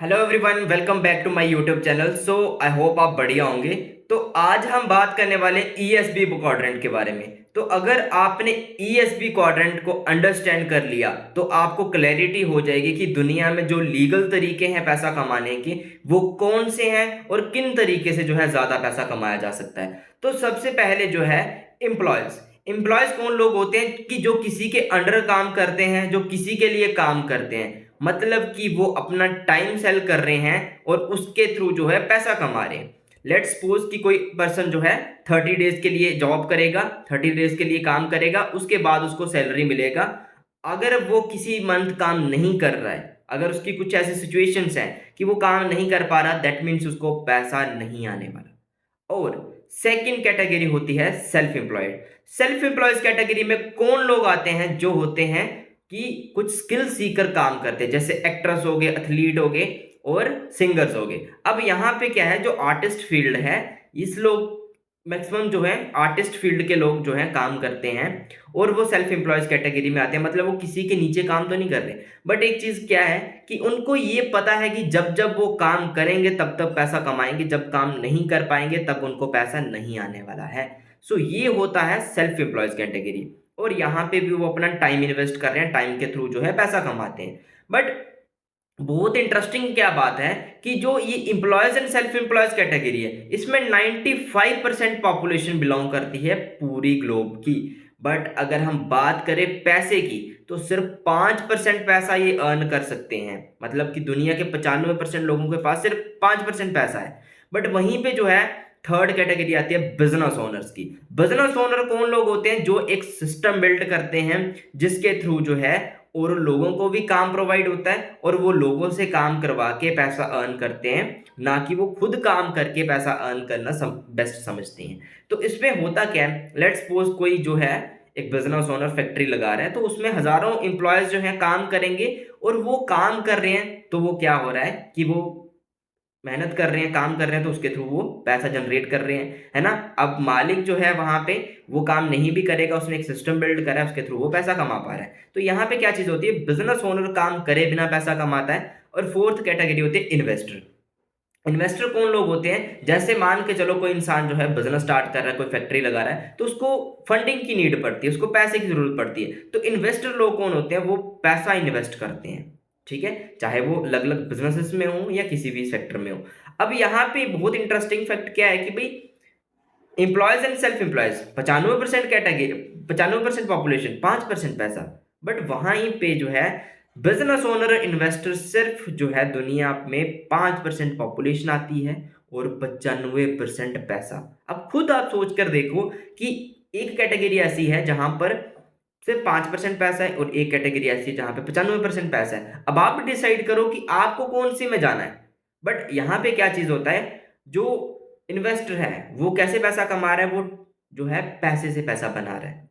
Hello everyone, welcome back to my YouTube channel. So I hope आप बढ़िया होंगे। तो आज हम बात करने वाले ईएसबी क्वाड्रेंट के बारे में। तो अगर आपने ईएसबी क्वाड्रेंट को अंडरस्टैंड कर लिया तो आपको क्लैरिटी हो जाएगी कि दुनिया में जो लीगल तरीके हैं पैसा कमाने के वो कौन से हैं और किन तरीके से जो है ज़्यादा पैसा कमाया जा सकता है। तो सबसे पहले जो है एम्प्लॉयज़। एम्प्लॉयज़ कौन लोग होते हैं कि जो किसी के अंडर काम करते हैं, जो किसी के लिए काम करते हैं, मतलब कि वो अपना टाइम सेल कर रहे हैं और उसके थ्रू जो है पैसा कमा रहे हैं। लेट्स सपोज कि कोई पर्सन जो है 30 डेज के लिए जॉब करेगा, 30 डेज के लिए काम करेगा, उसके बाद उसको सैलरी मिलेगा। अगर वो किसी मंथ काम नहीं कर रहा है, अगर उसकी कुछ ऐसी सिचुएशंस हैं कि वो काम नहीं कर पा रहा, दैट मीन्स उसको पैसा नहीं आने वाला। और सेकंड कैटेगरी होती है self employed. Self employed category में कौन लोग आते हैं? जो होते हैं कि कुछ स्किल सीकर काम करते हैं, जैसे एक्ट्रेस हो गए, एथलीट हो गए और सिंगर्स हो गए। अब यहाँ पे क्या है, जो आर्टिस्ट फील्ड है, इस लोग मैक्सिमम जो है आर्टिस्ट फील्ड के लोग जो हैं काम करते हैं और वो सेल्फ एम्प्लॉयज कैटेगरी में आते हैं। मतलब वो किसी के नीचे काम तो नहीं कर रहे, बट एक चीज क्या है कि उनको ये पता है कि जब जब वो काम करेंगे तब तब पैसा कमाएंगे, जब काम नहीं कर पाएंगे तब उनको पैसा नहीं आने वाला है। सो ये होता है सेल्फ एम्प्लॉयज कैटेगरी। और यहाँ पे भी वो अपना टाइम इन्वेस्ट कर रहे हैं, टाइम के थ्रू जो है पैसा कमाते हैं। बट बहुत इंटरेस्टिंग क्या बात है कि जो ये employees and self employees category है, इसमें 95% पॉपुलेशन बिलोंग करती है पूरी ग्लोब की। बट अगर हम बात करें पैसे की तो सिर्फ 5% पैसा ये अर्न कर सकते हैं। मतलब कि दुनिया के 95% लोगों के पास सिर्फ 5% पैसा है। बट वहीं पे जो है थर्ड कैटेगरी आती है बिजनेस ओनर्स की। बिजनेस ओनर कौन लोग होते हैं? जो एक सिस्टम बिल्ड करते हैं जिसके थ्रू जो है और लोगों को भी काम प्रोवाइड होता है और वो लोगों से काम करवा के पैसा अर्न करते हैं, ना कि वो खुद काम करके पैसा अर्न करना बेस्ट समझते हैं। तो इसमें होता क्या है, लेट्स सपोज कोई जो है एक बिजनेस ओनर फैक्ट्री लगा रहा है, तो उसमें हजारों एम्प्लॉयज जो हैं काम करेंगे और वो काम कर रहे हैं। तो वो क्या हो रहा है कि वो मेहनत कर रहे हैं, काम कर रहे हैं, तो उसके थ्रू वो पैसा जनरेट कर रहे हैं, है ना। अब मालिक जो है वहां पे वो काम नहीं भी करेगा, उसने एक सिस्टम बिल्ड करा है, उसके थ्रू वो पैसा कमा पा रहा है। तो यहाँ पे क्या चीज होती है, बिजनेस ओनर काम करे बिना पैसा कमाता है। और फोर्थ कैटेगरी होती है इन्वेस्टर। इन्वेस्टर कौन लोग होते हैं? जैसे मान के चलो कोई इंसान जो है बिजनेस स्टार्ट कर रहा है, कोई फैक्ट्री लगा रहा है, तो उसको फंडिंग की नीड पड़ती है, उसको पैसे की जरूरत पड़ती है। तो इन्वेस्टर लोग कौन होते हैं? वो पैसा इन्वेस्ट करते हैं, ठीक है, चाहे वो अलग अलग बिजनेसेस में हो या किसी भी सेक्टर में हो। अब यहाँ पे बहुत इंटरेस्टिंग फैक्ट क्या है कि भाई employees and self employees 95% category, 95% population, 5% पैसा। बट वहीं पे जो है बिजनेस ओनर इन्वेस्टर सिर्फ जो है दुनिया में 5% पॉपुलेशन आती है और 95% पैसा। अब खुद आप सोच कर देखो कि एक कैटेगरी ऐसी है जहां पर सिर्फ 5% पैसा है और एक कैटेगरी ऐसी है जहां पे 95% पैसा है। अब आप डिसाइड करो कि आपको कौन सी में जाना है। बट यहाँ पे क्या चीज होता है, जो इन्वेस्टर है वो कैसे पैसा कमा रहा है? वो जो है पैसे से पैसा बना रहा है।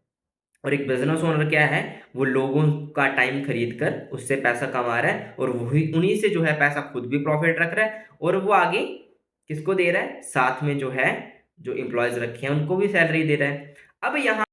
और एक बिजनेस ओनर क्या है, वो लोगों का टाइम खरीद कर उससे पैसा कमा रहा है और वही उन्हीं से जो है पैसा खुद भी प्रॉफिट रख रहा है और वो आगे किसको दे रहा है? साथ में जो है जो एम्प्लॉयज रखे हैं उनको भी सैलरी दे रहा है। अब यहाँ